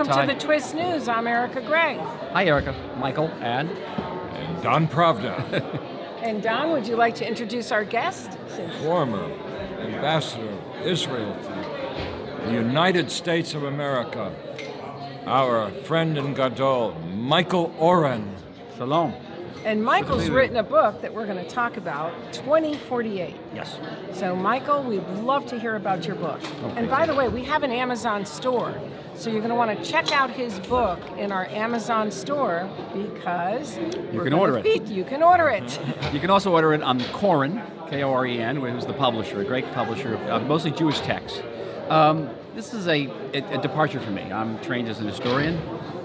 Welcome to the Twist News. I'm Erika Grey. Hi, Erika. Michael and Don Pravda, And Don, would you like to introduce our guest? former ambassador of Israel to the United States of America, our friend and gadol, Michael Oren. Shalom. And Michael's written a book that we're going to talk about, 2048. Yes. So, Michael, we'd love to hear about your book. Okay. And by the way, we have an Amazon store. So you're going to want to check out his book in our Amazon store because You can order it. You can order it. You can also order it on Koren, K-O-R-E-N, who's the publisher, a great publisher of mostly Jewish texts. This is a departure for me. I'm trained as an historian.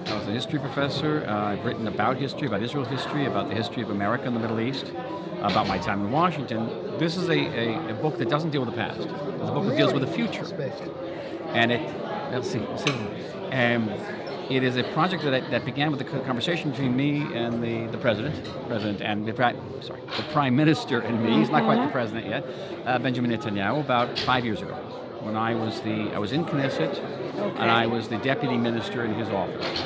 I was a history professor. I've written about history, about Israel history, about the history of America and the Middle East, about my time in Washington. This is a book that doesn't deal with the past. It's a book that deals with the future. And it is a project that began with the conversation between me and the president and the prime minister and me. He's not quite the president yet, Benjamin Netanyahu, about 5 years ago, when I was in Knesset, and I was the deputy minister in his office.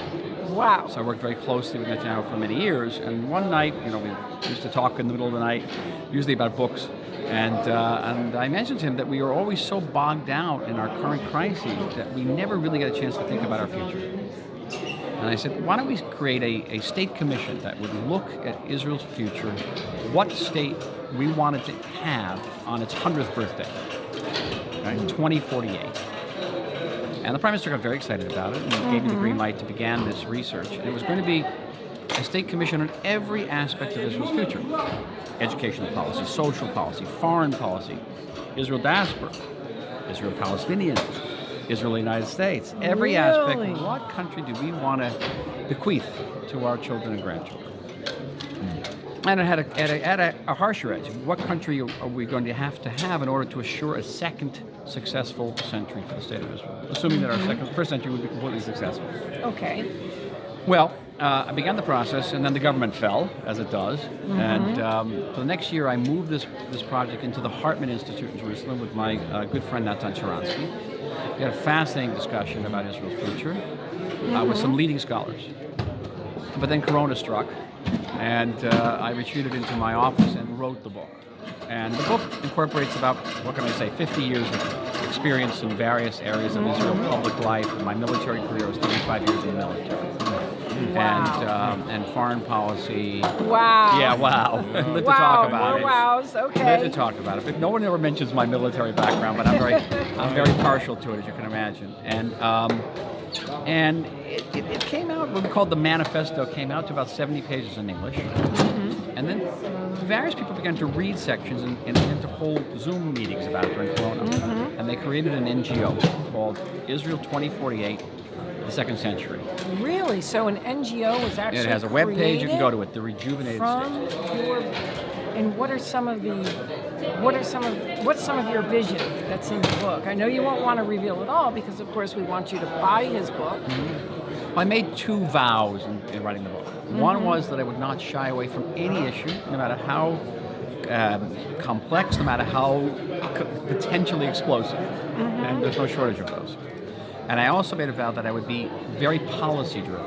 Wow. So I worked very closely with Netanyahu for many years. And one night, we used to talk in the middle of the night, usually about books. And I mentioned to him that we are always so bogged down in our current crises that we never really get a chance to think about our future. And I said, why don't we create a state commission that would look at Israel's future, what state we wanted to have on its 100th birthday, right, 2048. And the Prime Minister got very excited about it and gave me the green light to begin this research. And it was going to be a state commission on every aspect of Israel's future. Educational policy, social policy, foreign policy, Israel diaspora, Israel Palestinians, Israel United States. Every aspect, what country do we want to bequeath to our children and grandchildren? And it had a harsher edge. What country are we going to have in order to assure a second successful century for the state of Israel, assuming that our first century would be completely successful? Okay. Well, I began the process, and then the government fell, as it does. And for the next year, I moved this project into the Hartman Institute in Jerusalem with my good friend Natan Sharansky. We had a fascinating discussion about Israel's future with some leading scholars. But then Corona struck, and I retreated into my office and wrote the book. And the book incorporates about, 50 years of experience in various areas of Israel public life. My military career was 35 years in the military. Wow. And foreign policy. Wow. Yeah, wow. Live to Wow, talk about more it. wows, okay. Live to talk about it. But no one ever mentions my military background, but I'm very partial to it, as you can imagine. And it came out, what we called the manifesto, came out to about 70 pages in English. And then various people began to read sections and began to hold Zoom meetings about it during Corona. And they created an NGO called Israel 2048, the Second Century. Really? So an NGO was actually It has a web page, you can go to it, the Rejuvenated State. And what's some of your vision that's in the book? I know you won't want to reveal it all because, of course, we want you to buy his book. I made two vows in writing the book. One was that I would not shy away from any issue, no matter how complex, no matter how potentially explosive. And there's no shortage of those. And I also made a vow that I would be very policy-driven.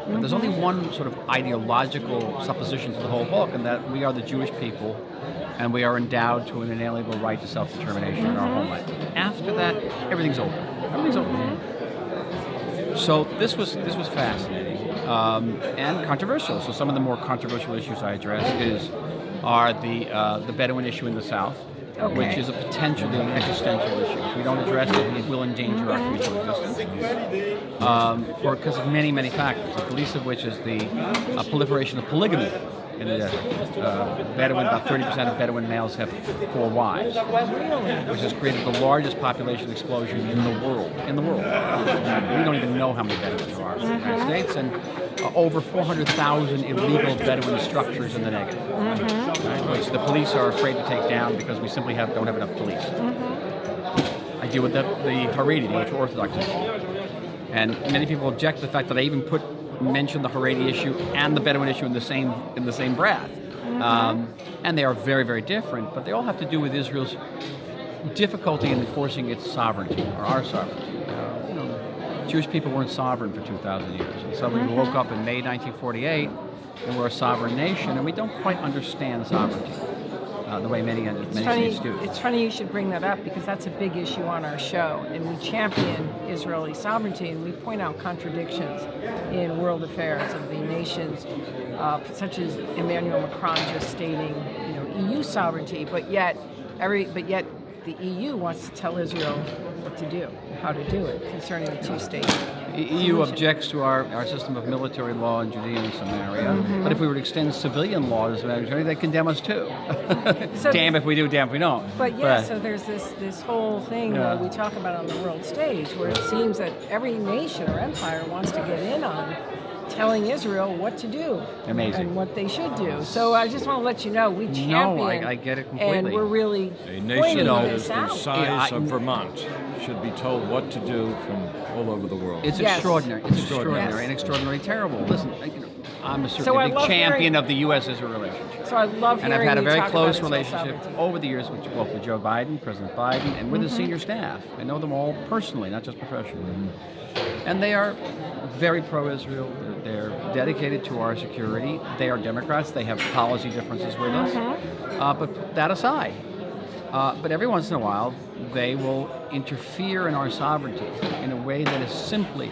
And there's only one sort of ideological supposition to the whole book, and that we are the Jewish people, and we are endowed to an inalienable right to self-determination in our homeland. After that, everything's open. Everything's open. So this was fascinating and controversial. So some of the more controversial issues I address are the Bedouin issue in the South, which is a potentially existential issue. If we don't address it will endanger our future existence. Because of many, many factors, the least of which is the proliferation of polygamy in the Bedouin. About 30% of Bedouin males have 4 wives, which has created the largest population explosion in the world. We don't even know how many Bedouins there are in the United States, and over 400,000 illegal Bedouin structures in the Negev, which the police are afraid to take down because we simply don't have enough police. I deal with the Haredi, the ultra-Orthodox issue. And many people object to the fact that I even mention the Haredi issue and the Bedouin issue in the same breath. And they are very, very different, but they all have to do with Israel's difficulty in enforcing its sovereignty, or our sovereignty. Jewish people weren't sovereign for 2,000 years. And suddenly we woke up in May 1948, and we're a sovereign nation, and we don't quite understand sovereignty the way many states do. It's funny you should bring that up because that's a big issue on our show, and we champion Israeli sovereignty, and we point out contradictions in world affairs of the nations, such as Emmanuel Macron just stating, EU sovereignty, but yet the EU wants to tell Israel what to do, how to do it concerning the two-state The EU solution. objects to our system of military law in Judea and Samaria, but if we were to extend civilian law to Samaria, they condemn us too. So- damn if we do, damn if we don't. So there's this whole thing that we talk about on the world stage where it seems that every nation or empire wants to get in on telling Israel what to do Amazing. and what they should do. So I just want to let you know we champion. I get it completely. And we're really A pointing nation that this is the out. size of Vermont should be told what to do from all over the world. It's Yes. extraordinary. It's extraordinary Yes. and extraordinarily terrible. Listen, I'm a So I certainly big love champion hearing- of the U.S.-Israel relationship. So I love And hearing I've had a you very talk close about Israel relationship sovereignty. over the years with both with Joe Biden, President Biden, and with his senior staff. I know them all personally, not just professionally. And they are very pro-Israel. They're dedicated to our security. They are Democrats. They have policy differences with us. But put that aside. But every once in a while, they will interfere in our sovereignty in a way that is simply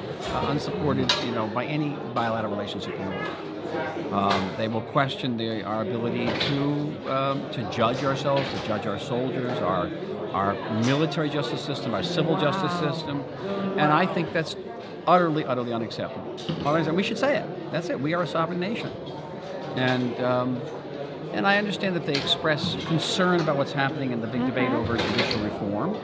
unsupported, by any bilateral relationship in the world. They will question our ability to judge ourselves, to judge our soldiers, our military justice system, our civil justice system, and I think that's utterly unacceptable. We should say it. That's it. We are a sovereign nation, and I understand that they express concern about what's happening in the big debate over judicial reform.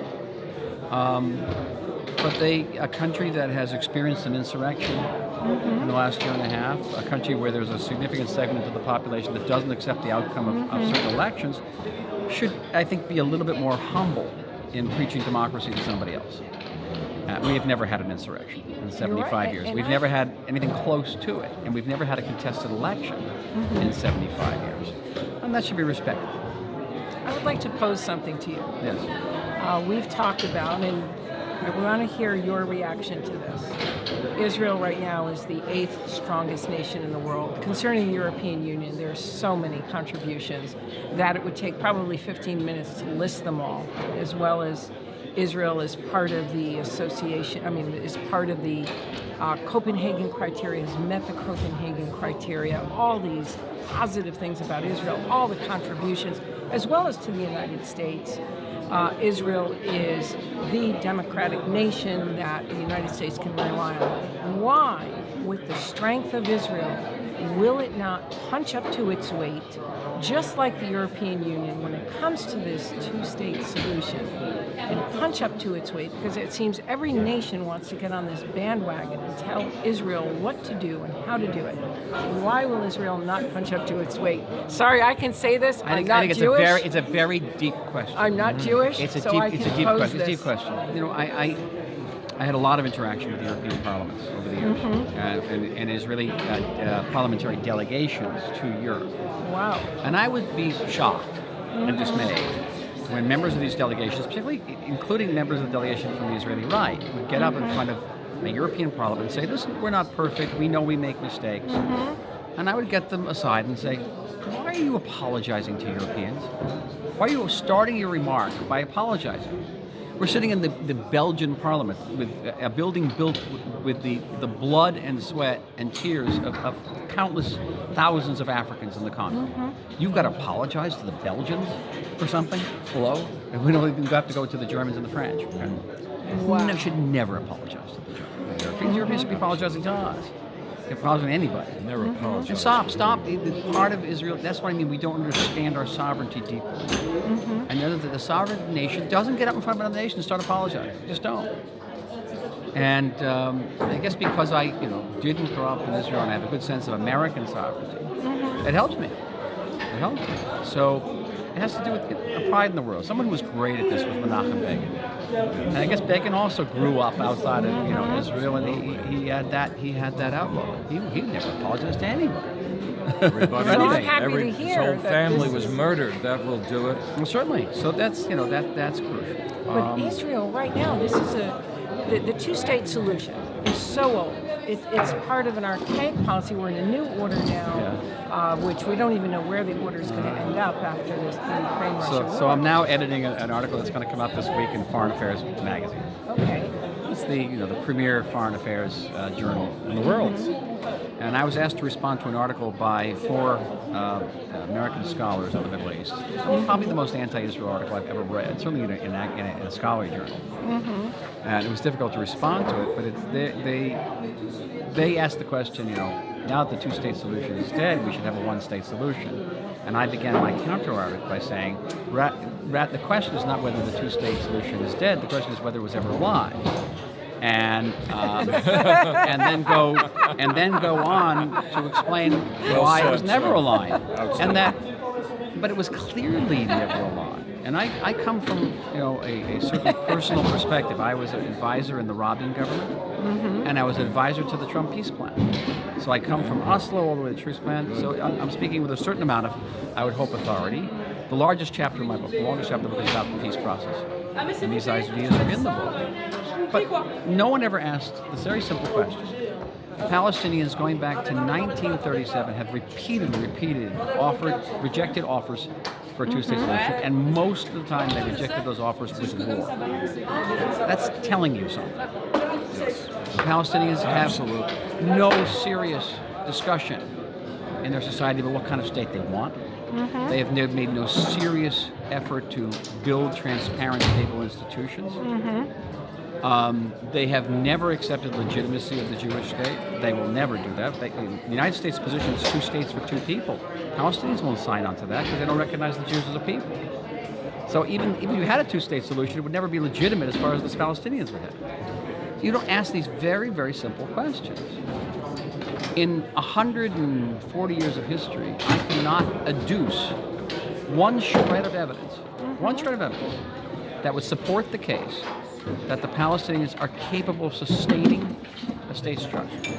But a country that has experienced an insurrection in the last year and a half, a country where there's a significant segment of the population that doesn't accept the outcome of certain elections, should, I think, be a little bit more humble in preaching democracy to somebody else. We have never had an insurrection in 75 right, years. and We've never had anything close to it, and we've never had a contested election in 75 years. And that should be respected. I would like to pose something to you. Yes. We've talked about, and we want to hear your reaction to this. Israel right now is the 8th strongest nation in the world. Concerning the European Union, there are so many contributions that it would take probably 15 minutes to list them all, as well as Israel is part of the association, is part of the Copenhagen criteria, has met the Copenhagen criteria, all these positive things about Israel, all the contributions, as well as to the United States. Israel is the democratic nation that the United States can rely on. Why, with the strength of Israel, will it not punch up to its weight, just like the European Union, when it comes to this two-state solution, and punch up to its weight? Because it seems every nation wants to get on this bandwagon and tell Israel what to do and how to do it. Why will Israel not punch up to its weight? Sorry, I can say this. I think I'm not Jewish. it's a very deep question. I'm not Jewish, It's a so deep, I it's can a deep pose question. this. It's a deep question. I had a lot of interaction with the European parliaments over the years, and Israeli parliamentary delegations to Europe. Wow. And I would be shocked and dismayed when members of these delegations, particularly including members of the delegation from the Israeli right, would get up in front of a European parliament and say, listen, we're not perfect, we know we make mistakes. And I would get them aside and say, why are you apologizing to Europeans? Why are you starting your remark by apologizing? We're sitting in the Belgian parliament with a building built with the blood and sweat and tears of countless thousands of Africans in the Congo. You've got to apologize to the Belgians for something? Hello? And we don't even have to go to the Germans and the French. Wow. We should never apologize to the Germans. The Europeans should be apologizing to us. They apologize to anybody. Never apologize. And stop. The part of Israel, that's what I mean, we don't understand our sovereignty deeply. And the sovereign nation doesn't get up in front of another nation and start apologizing. They just don't. And I guess because I didn't grow up in Israel and I have a good sense of American sovereignty, it helps me. It helps me. So it has to do with a pride in the world. Someone who was great at this was Menachem Begin. And I guess Begin also grew up outside of Israel, and he had that outlook. He never apologized to anybody. Everybody, So I'm happy to his hear whole that family this was is- murdered. That will do it. Well, certainly. So that's crucial. But Israel right now, this is the two-state solution. is so old. It's part of an archaic policy. We're in a new order now, which we don't even know where the order is going to end up after the Ukraine-Russia war. So I'm now editing an article that's going to come out this week in Foreign Affairs magazine. Okay. It's the premier foreign affairs journal in the world. And I was asked to respond to an article by 4 American scholars on the Middle East. Probably the most anti-Israel article I've ever read, certainly in a scholarly journal. And it was difficult to respond to it, but they asked the question, now that the two-state solution is dead, we should have a one-state solution. And I began my counter-argument by saying, the question is not whether the two-state solution is dead, the question is whether it was ever alive. And then go on to explain why it was never alive, but it was clearly never alive. And I come from a certain personal perspective. I was an advisor in the Rabin government, and I was an advisor to the Trump peace plan. So I come from Oslo all the way to the truce plan. So I'm speaking with a certain amount of, I would hope, authority. The largest chapter of my book, the longest chapter of the book, is about the peace process. And these ideas are in the book. But no one ever asked this very simple question. The Palestinians, going back to 1937, have repeatedly rejected offers for a two-state solution, and most of the time they rejected those offers with war. That's telling you something. The Palestinians have no serious discussion in their society about what kind of state they want. They have made no serious effort to build transparent, stable institutions. They have never accepted legitimacy of the Jewish state. They will never do that. The United States' position is 2 states for 2 people. Palestinians won't sign on to that because they don't recognize the Jews as a people. So even if you had a 2-state solution, it would never be legitimate as far as the Palestinians would have. You don't ask these very, very simple questions. In 140 years of history, I cannot adduce one shred of evidence that would support the case that the Palestinians are capable of sustaining a state structure.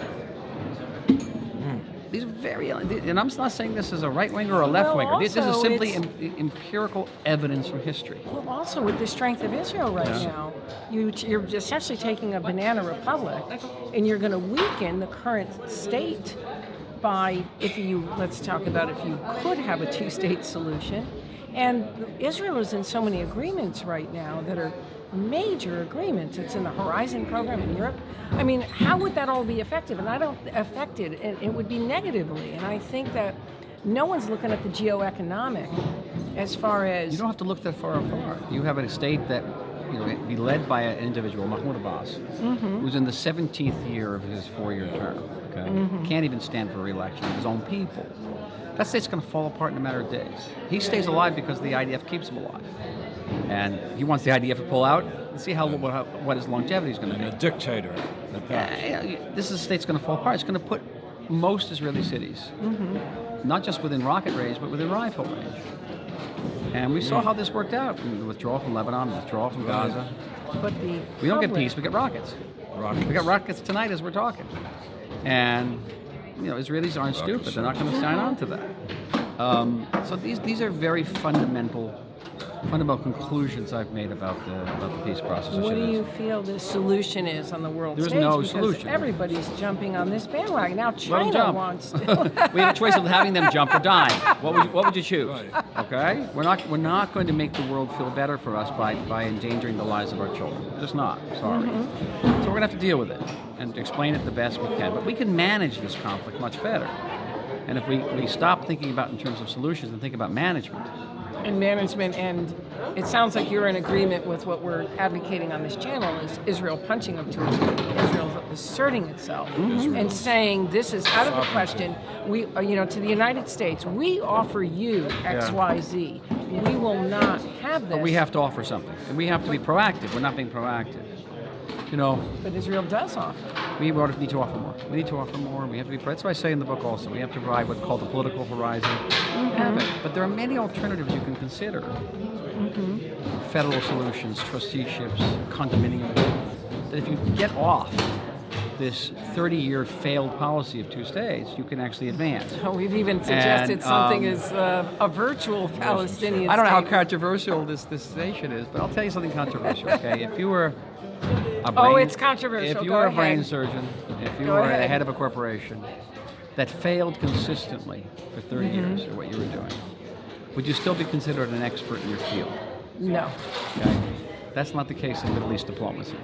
These are very, and I'm not saying this is a right-winger or a left-winger. This is simply empirical evidence from history. Well, also with the strength of Israel right now, you're essentially taking a banana republic and you're going to weaken the current state by, let's talk about if you could have a 2-state solution. And Israel is in so many agreements right now that are major agreements. It's in the Horizon program in Europe. I mean, how would that all be effective? And affected, and it would be negatively. And I think that no one's looking at the geoeconomic as far as... You don't have to look that far apart. You have a state that, be led by an individual, Mahmoud Abbas, who's in the 17th year of his 4-year term. Okay? Can't even stand for re-election of his own people. That state's going to fall apart in a matter of days. He stays alive because the IDF keeps him alive. And he wants the IDF to pull out and see what his longevity is going to be. A dictator. This state's going to fall apart. It's going to put most Israeli cities, not just within rocket range, but within rifle range. And we saw how this worked out. The withdrawal from Lebanon, the withdrawal from Gaza. But we don't get peace, we get rockets. We got rockets tonight as we're talking. And Israelis aren't stupid. They're not going to sign on to that. So these are very fundamental conclusions I've made about the peace process. What do you feel the solution is on the world stage? There's no because solution. Everybody's jumping on this bandwagon. Now China wants to. We have a choice of having them jump or dying. What would you choose? Okay? We're not going to make the world feel better for us by endangering the lives of our children. Just not. Sorry. So we're going to have to deal with it and explain it the best we can. But we can manage this conflict much better. And if we stop thinking about in terms of solutions and think about management. And it sounds like you're in agreement with what we're advocating on this channel is Israel punching up to Israel asserting itself and saying this is out of the question. We, to the United States, we offer you X, Y, Z. We will not have this. But we have to offer something, and we have to be proactive. We're not being proactive. But Israel does offer. We need to offer more. We need to offer more. We have to be. That's what I say in the book also. We have to provide what's called the political horizon. Have it. But there are many alternatives you can consider. Federal solutions, trusteeships, condominium. That if you get off this 30-year failed policy of 2 states, you can actually advance. We've even suggested something as a virtual Palestinian I don't know how state. controversial this nation is, but I'll tell you something controversial, okay? If you were Oh, it's controversial. If you Go were a ahead. brain surgeon, if you Go were ahead. the head of a corporation that failed consistently for 30 years at what you were doing, would you still be considered an expert in your field? No. Okay? That's not the case in Middle East diplomacy.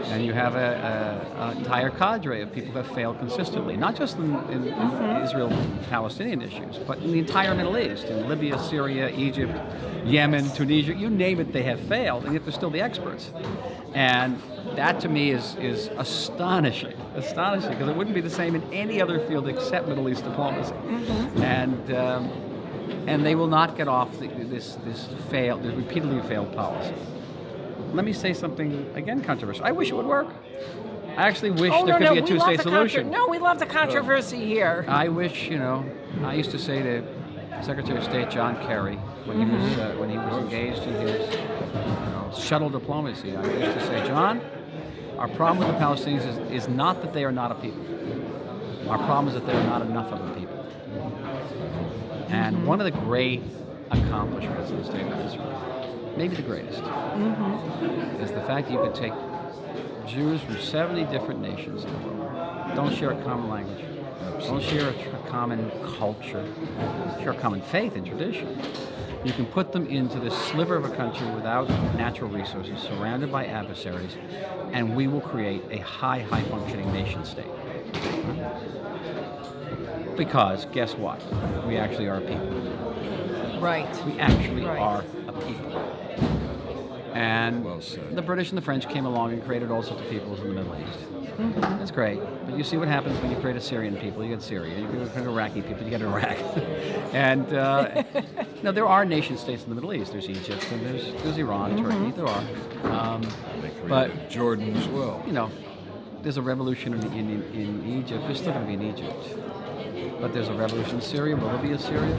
And you have an entire cadre of people who have failed consistently, not just in Israel-Palestinian issues, but in the entire Middle East, in Libya, Syria, Egypt, Yemen, Tunisia, you name it, they have failed, and yet they're still the experts. And that to me is astonishing, because it wouldn't be the same in any other field except Middle East diplomacy. And they will not get off this repeatedly failed policy. Let me say something, again, controversial. I wish it would work. I actually wish there could be a two-state solution. No, we love the controversy here. I wish, I used to say to Secretary of State John Kerry when he was engaged in his shuttle diplomacy, I used to say, John, our problem with the Palestinians is not that they are not a people. Our problem is that there are not enough of a people. And one of the great accomplishments of the state of Israel, maybe the greatest, is the fact that you could take Jews from 70 different nations in the world, don't share a common language, don't share a common culture, share a common faith and tradition. You can put them into this sliver of a country without natural resources, surrounded by adversaries, and we will create a high functioning nation state. Because, guess what? We actually are a people. Right. We actually are a people. And Well said. the British and the French came along and created all sorts of peoples in the Middle East. That's great. But you see what happens when you create a Syrian people, you get Syria. You create Iraqi people, you get Iraq. And there are nation states in the Middle East. There's Egypt, and there's Iran, Turkey, there are. They created But Jordan as well. There's a revolution in Egypt. There's still going to be in Egypt. But there's a revolution in Syria. Will there be a Syria?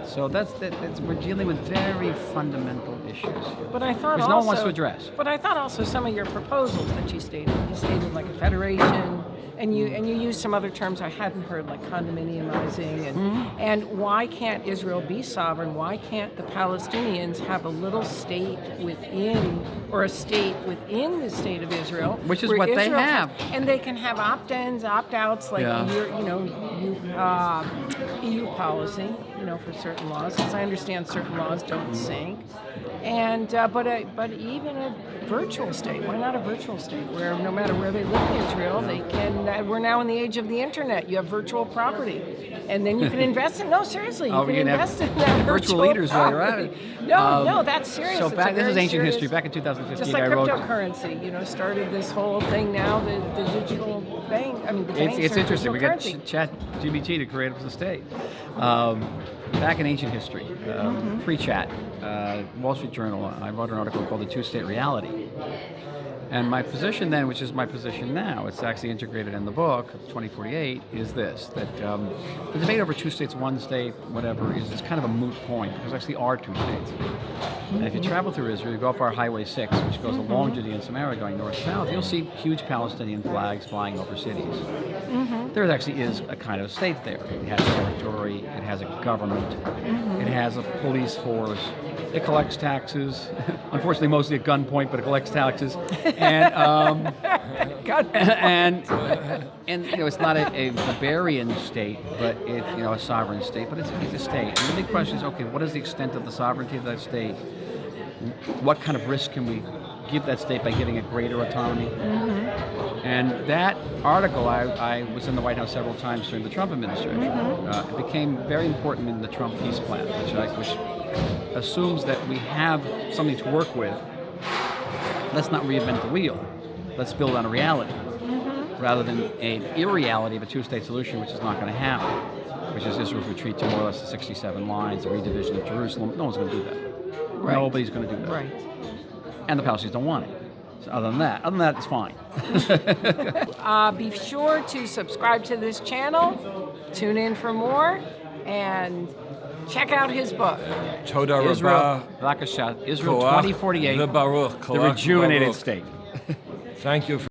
So we're dealing with very fundamental issues here, But I thought which no one wants to address. But I thought also some of your proposals that you stated like a federation, and you used some other terms I hadn't heard, like condominiumizing, and why can't Israel be sovereign? Why can't the Palestinians have a little state within, or a state within the state of Israel, Which is where what they Israel have. and they can have opt-ins, opt-outs, like EU policy, for certain laws, because I understand certain laws don't sync. And but even a virtual state. Why not a virtual state where no matter where they live in Israel, they can. We're now in the age of the internet. You have virtual property, and then you can invest in. No, seriously, you can invest in that virtual leaders while you're at it. No, that's serious. So this is ancient history. Back in 2015, just like I wrote. cryptocurrency, started this whole thing. Now the digital bank. I mean, the banks It's are interesting. We digital got currency. ChatGPT to create up the state. Back in ancient history, pre-chat, Wall Street Journal, I wrote an article called The Two-State Reality. And my position then, which is my position now, it's actually integrated in the book, 2048, is this, that the debate over two states, one state, whatever, is kind of a moot point. There's actually are two states. And if you travel through Israel, you go up our Highway 6, which goes along Judea and Samaria going north-south, you'll see huge Palestinian flags flying over cities. There actually is a kind of state there. It has territory, it has a government, it has a police force, it collects taxes, unfortunately mostly at gunpoint, but it collects taxes. And it's not a barbarian state, but it's a sovereign state, but it's a state. And the big question is, okay, what is the extent of the sovereignty of that state? What kind of risk can we give that state by giving it greater autonomy? And that article, I was in the White House several times during the Trump administration. It became very important in the Trump peace plan, which assumes that we have something to work with. Let's not reinvent the wheel. Let's build on a reality, rather than an irreality of a two-state solution, which is not going to happen, which is Israel's retreat to more or less the 67 lines, a redivision of Jerusalem. No one's going to do that. Right. Nobody's going to do that. Right. And the Palestinians don't want it. So other than that, it's fine. Be sure to subscribe to this channel, tune in for more, and check out his book. Toda Israel, Rabbah, Israel 2048, Baruch, the Rejuvenated State. Thank you for